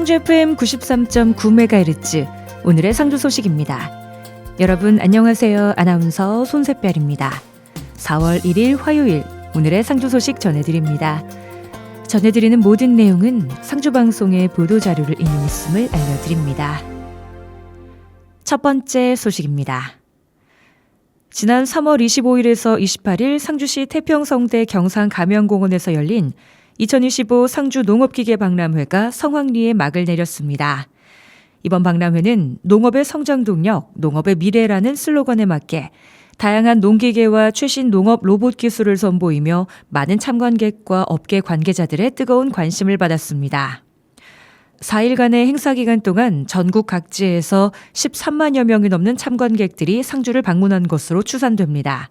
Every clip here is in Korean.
상주 FM 93.9MHz 오늘의 상주 소식입니다. 여러분 안녕하세요. 아나운서 손샛별입니다. 4월 1일 화요일 오늘의 상주 소식 전해드립니다. 전해드리는 모든 내용은 상주방송의 보도자료를 인용했음을 알려드립니다. 첫 번째 소식입니다. 지난 3월 25일에서 28일 상주시 태평성대 경상가면공원에서 열린 2025 상주 농업기계박람회가 성황리에 막을 내렸습니다. 이번 박람회는 농업의 성장 동력, 농업의 미래라는 슬로건에 맞게 다양한 농기계와 최신 농업 로봇 기술을 선보이며 많은 참관객과 업계 관계자들의 뜨거운 관심을 받았습니다. 4일간의 행사 기간 동안 전국 각지에서 13만여 명이 넘는 참관객들이 상주를 방문한 것으로 추산됩니다.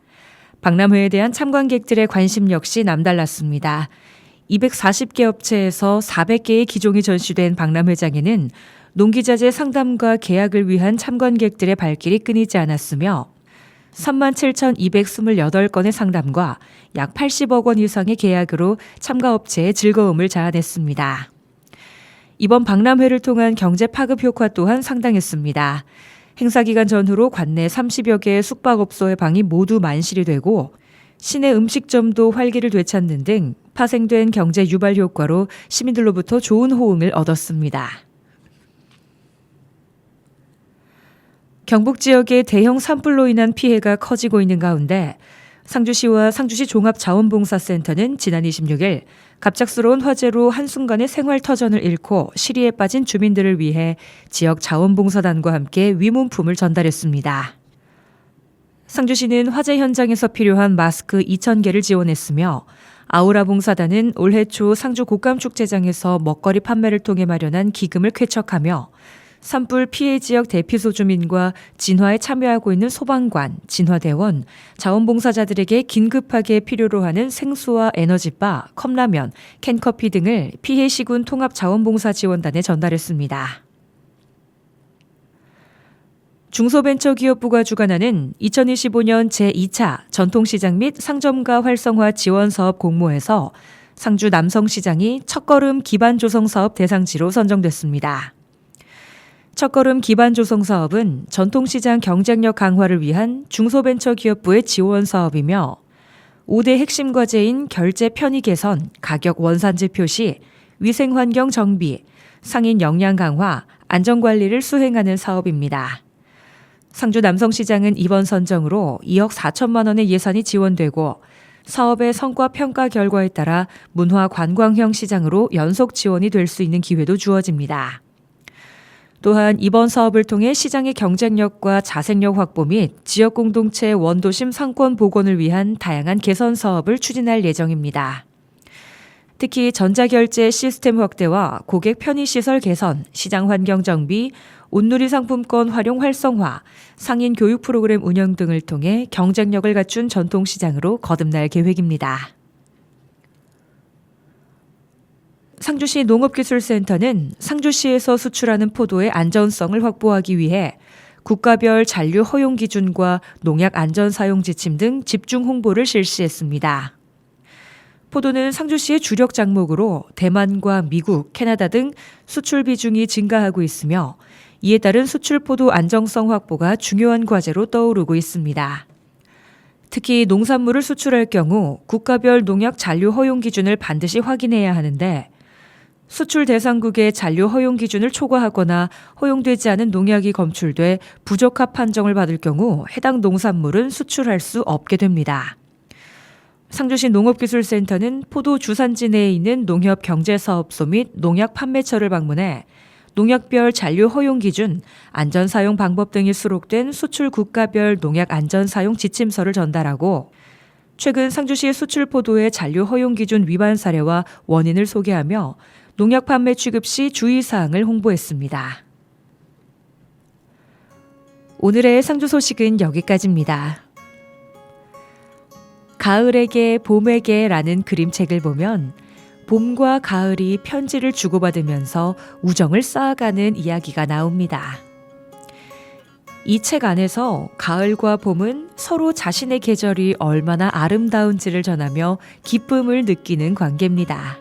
박람회에 대한 참관객들의 관심 역시 남달랐습니다. 240개 업체에서 400개의 기종이 전시된 박람회장에는 농기자재 상담과 계약을 위한 참관객들의 발길이 끊이지 않았으며 37,228건의 상담과 약 80억 원 이상의 계약으로 참가업체의 즐거움을 자아냈습니다. 이번 박람회를 통한 경제 파급 효과 또한 상당했습니다. 행사 기간 전후로 관내 30여 개의 숙박업소의 방이 모두 만실이 되고 시내 음식점도 활기를 되찾는 등 파생된 경제 유발 효과로 시민들로부터 좋은 호응을 얻었습니다. 경북 지역의 대형 산불로 인한 피해가 커지고 있는 가운데 상주시와 상주시 종합자원봉사센터는 지난 26일 갑작스러운 화재로 한순간에 생활터전을 잃고 시리에 빠진 주민들을 위해 지역 자원봉사단과 함께 위문품을 전달했습니다. 상주시는 화재 현장에서 필요한 마스크 2,000개를 지원했으며 아우라 봉사단은 올해 초 상주 곡감축제장에서 먹거리 판매를 통해 마련한 기금을 쾌척하며 산불 피해 지역 대피소 주민과 진화에 참여하고 있는 소방관, 진화대원, 자원봉사자들에게 긴급하게 필요로 하는 생수와 에너지바, 컵라면, 캔커피 등을 피해 시군 통합자원봉사지원단에 전달했습니다. 중소벤처기업부가 주관하는 2025년 제2차 전통시장 및 상점가 활성화 지원사업 공모에서 상주 남성시장이 첫걸음 기반조성사업 대상지로 선정됐습니다. 첫걸음 기반조성사업은 전통시장 경쟁력 강화를 위한 중소벤처기업부의 지원사업이며 5대 핵심 과제인 결제 편의 개선, 가격 원산지 표시, 위생환경 정비, 상인 역량 강화, 안전관리를 수행하는 사업입니다. 상주 남성시장은 이번 선정으로 2억 4천만 원의 예산이 지원되고 사업의 성과 평가 결과에 따라 문화관광형 시장으로 연속 지원이 될 수 있는 기회도 주어집니다. 또한 이번 사업을 통해 시장의 경쟁력과 자생력 확보 및 지역 공동체 원도심 상권 복원을 위한 다양한 개선 사업을 추진할 예정입니다. 특히 전자결제 시스템 확대와 고객 편의시설 개선, 시장 환경 정비, 온누리 상품권 활용 활성화, 상인 교육 프로그램 운영 등을 통해 경쟁력을 갖춘 전통시장으로 거듭날 계획입니다. 상주시 농업기술센터는 상주시에서 수출하는 포도의 안전성을 확보하기 위해 국가별 잔류 허용 기준과 농약 안전 사용 지침 등 집중 홍보를 실시했습니다. 포도는 상주시의 주력 작목으로 대만과 미국, 캐나다 등 수출 비중이 증가하고 있으며 이에 따른 수출 포도 안정성 확보가 중요한 과제로 떠오르고 있습니다. 특히 농산물을 수출할 경우 국가별 농약 잔류 허용 기준을 반드시 확인해야 하는데 수출 대상국의 잔류 허용 기준을 초과하거나 허용되지 않은 농약이 검출돼 부적합 판정을 받을 경우 해당 농산물은 수출할 수 없게 됩니다. 상주시 농업기술센터는 포도 주산지 내에 있는 농협경제사업소 및 농약 판매처를 방문해 농약별 잔류 허용 기준, 안전사용 방법 등이 수록된 수출 국가별 농약 안전사용 지침서를 전달하고 최근 상주시 수출 포도의 잔류 허용 기준 위반 사례와 원인을 소개하며 농약 판매 취급 시 주의사항을 홍보했습니다. 오늘의 상주 소식은 여기까지입니다. 가을에게 봄에게라는 그림책을 보면 봄과 가을이 편지를 주고받으면서 우정을 쌓아가는 이야기가 나옵니다. 이 책 안에서 가을과 봄은 서로 자신의 계절이 얼마나 아름다운지를 전하며 기쁨을 느끼는 관계입니다.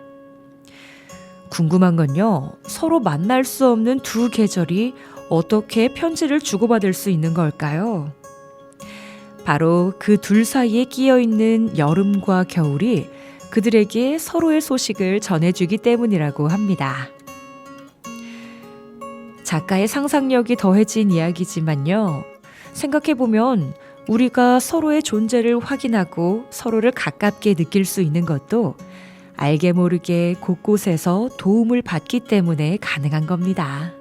궁금한 건요, 서로 만날 수 없는 두 계절이 어떻게 편지를 주고받을 수 있는 걸까요? 바로 그 둘 사이에 끼어 있는 여름과 겨울이 그들에게 서로의 소식을 전해주기 때문이라고 합니다. 작가의 상상력이 더해진 이야기지만요, 생각해보면 우리가 서로의 존재를 확인하고 서로를 가깝게 느낄 수 있는 것도 알게 모르게 곳곳에서 도움을 받기 때문에 가능한 겁니다.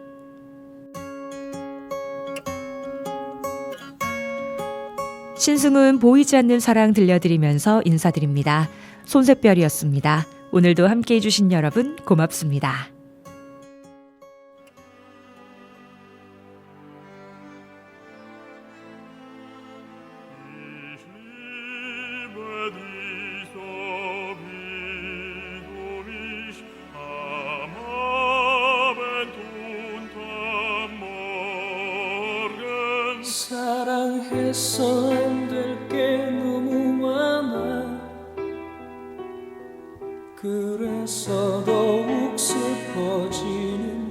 신승훈 보이지 않는 사랑 들려드리면서 인사드립니다. 손샛별이었습니다. 오늘도 함께해 주신 여러분 고맙습니다. 사랑해서 안 될 게 너무 많아. 그래서 더욱 슬퍼지는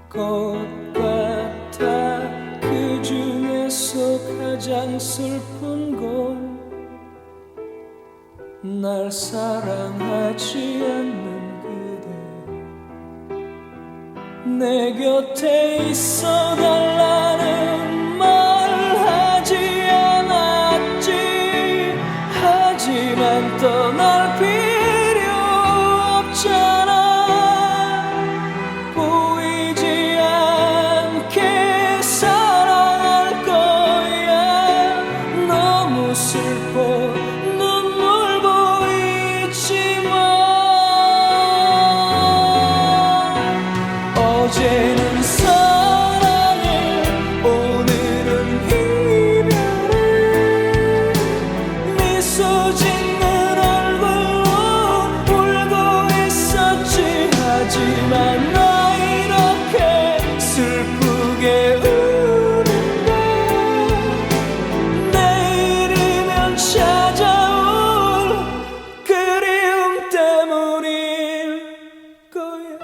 것 같아. 그 중에서 가장 슬픈 건 날 사랑하지 않는 그대, 내 곁에 있어 달라는 말 하지 않았지. 하지만 떠날 필요 없잖아. 보이지 않게 사랑할 거야. 너무 슬퍼 눈물 보이지만 어제는 사랑해, 오늘은 이별해. 미소 짓는 얼굴로 울고 있었지. 하지만 나 이렇게 슬프게 우는데 내일이면 찾아올 그리움 때문일 거야.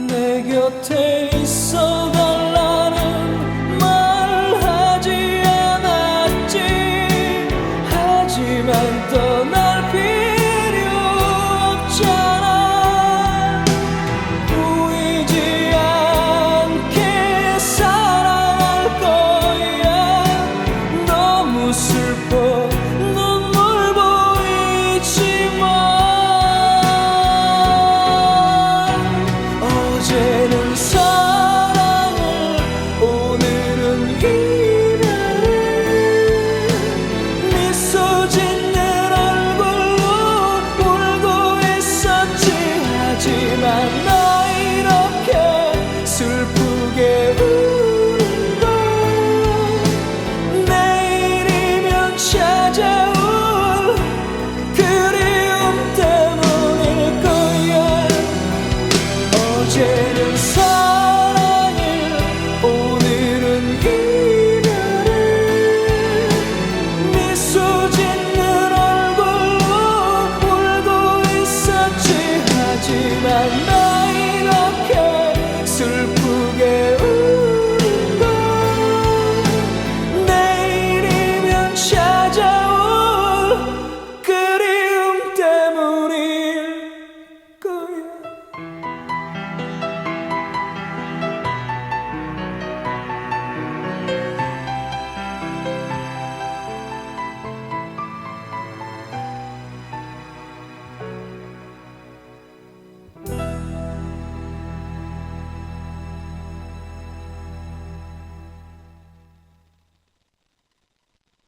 내 곁에 있어